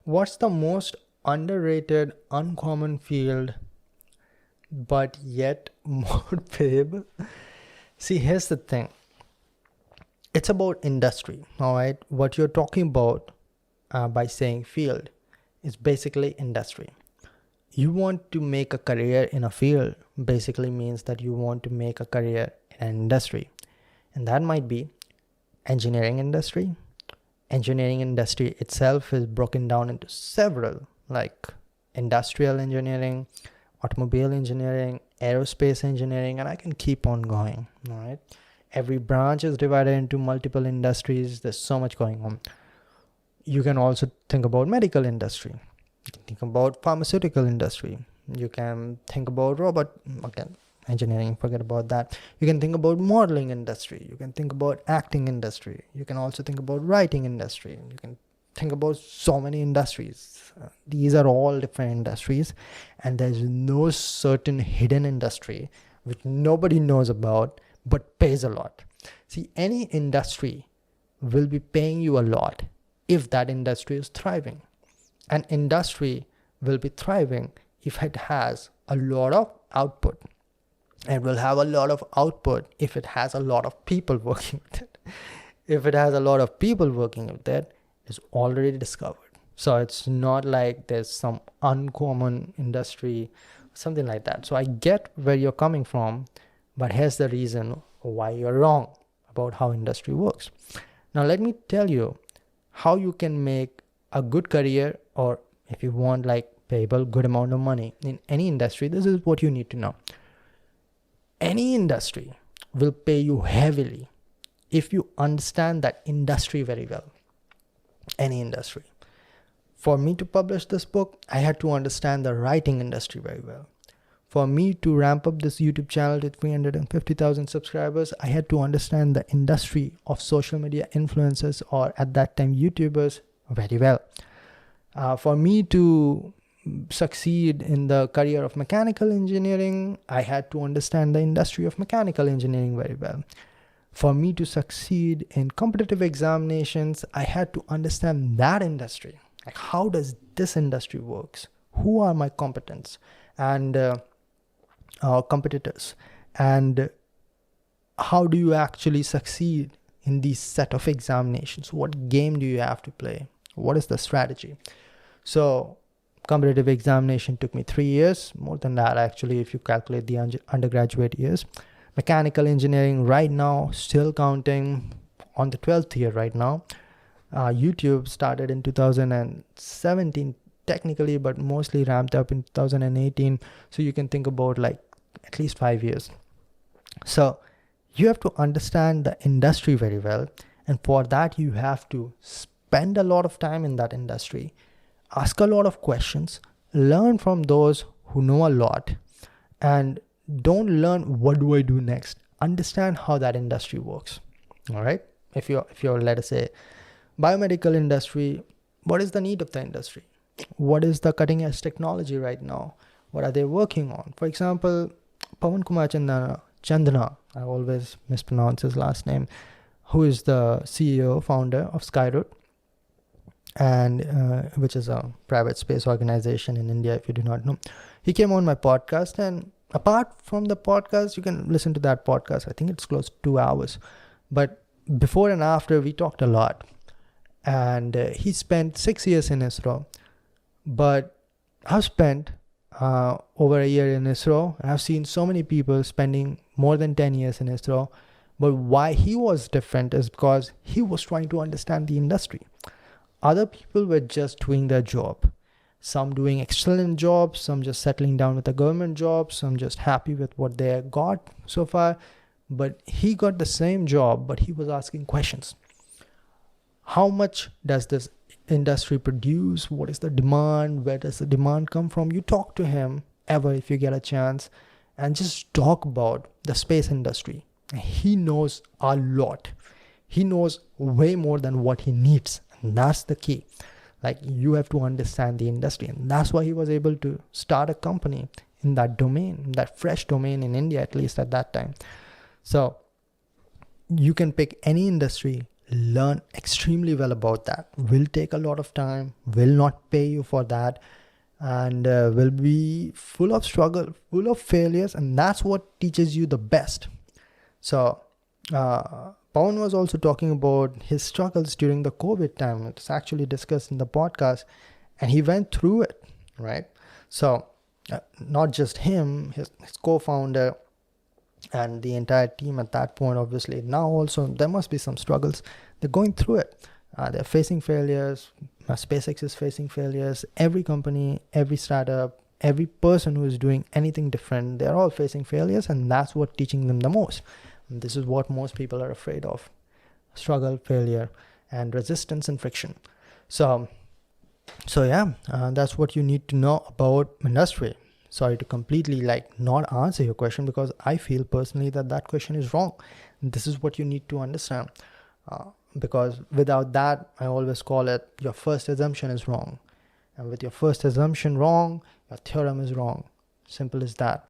What's the most underrated, uncommon field, but yet more payable? See, here's the thing. It's about industry, all right? What you're talking about by saying field is basically industry. You want to make a career in a field basically means that you want to make a career in an industry. And that might be engineering industry. Engineering industry itself is broken down into several, like industrial engineering, automobile engineering, aerospace engineering, and I can keep on going, all right? Every branch is divided into multiple industries. There's so much going on. You can also think about medical industry. You can think about pharmaceutical industry. You can think about robot, again, engineering, forget about that. You can think about modeling industry. You can think about acting industry. You can also think about writing industry. You can think about so many industries. These are all different industries, and there's no certain hidden industry which nobody knows about but pays a lot. See, any industry will be paying you a lot if that industry is thriving. An industry will be thriving if it has a lot of output. It will have a lot of output if it has a lot of people working with it. If it has a lot of people working with it, it's already discovered. So it's not like there's some uncommon industry, something like that. So I get where you're coming from, but here's the reason why you're wrong about how industry works. Now let me tell you how you can make a good career, or if you want like payable good amount of money in any industry. This is what you need to know. Any industry will pay you heavily if you understand that industry very well. Any industry. For me to publish this book, I had to understand the writing industry very well. For me to ramp up this YouTube channel to 350,000 subscribers, I had to understand the industry of social media influencers, or at that time YouTubers, very well. For me to succeed in the career of mechanical engineering, I had to understand the industry of mechanical engineering very well. For me to succeed in competitive examinations, I had to understand that industry. Like, how does this industry works? Who are my competitors and competitors? And how do you actually succeed in these set of examinations? What game do you have to play? What is the strategy? So competitive examination took me 3 years, more than that actually if you calculate the undergraduate years. Mechanical engineering right now still counting, on the 12th year right now. YouTube started in 2017 technically, but mostly ramped up in 2018. So you can think about like at least 5 years. So you have to understand the industry very well, and for that you have to spend a lot of time in that industry, ask a lot of questions, learn from those who know a lot, and don't learn what do I do next. Understand how that industry works. All right. If you're let us say biomedical industry, what is the need of the industry? What is the cutting edge technology right now? What are they working on? For example, Pawan Kumar Chandana, I always mispronounce his last name, who is the CEO, founder of Skyroot, and which is a private space organization in India, if you do not know. He came on my podcast, and apart from the podcast, you can listen to that podcast. I think it's close to 2 hours. But before and after, we talked a lot. And he spent 6 years in ISRO. But I've spent over a year in ISRO. And I've seen so many people spending more than 10 years in ISRO. But why he was different is because he was trying to understand the industry. Other people were just doing their job. Some doing excellent jobs, some just settling down with a government job, some just happy with what they got so far. But he got the same job, but he was asking questions. How much does this industry produce? What is the demand? Where does the demand come from? You talk to him ever if you get a chance, and just talk about the space industry. He knows a lot. He knows way more than what he needs. And that's the key. Like, you have to understand the industry. And that's why he was able to start a company in that domain, that fresh domain in India, at least at that time. So you can pick any industry, learn extremely well about that. Will take a lot of time, will not pay you for that, and will be full of struggle, full of failures, and that's what teaches you the best. So Pawan was also talking about his struggles during the COVID time. It's actually discussed in the podcast, and he went through it, right? So not just him, his co-founder, and the entire team at that point, obviously. Now also, there must be some struggles. They're going through it. They're facing failures. SpaceX is facing failures. Every company, every startup, every person who is doing anything different, they're all facing failures, and that's what teaching them the most. And this is what most people are afraid of: struggle, failure, and resistance and friction. So yeah, that's what you need to know about industry. Sorry to completely not answer your question, because I feel personally that question is wrong. This is what you need to understand, because without that, I always call it, your first assumption is wrong, and with your first assumption wrong, your theorem is wrong. Simple as that.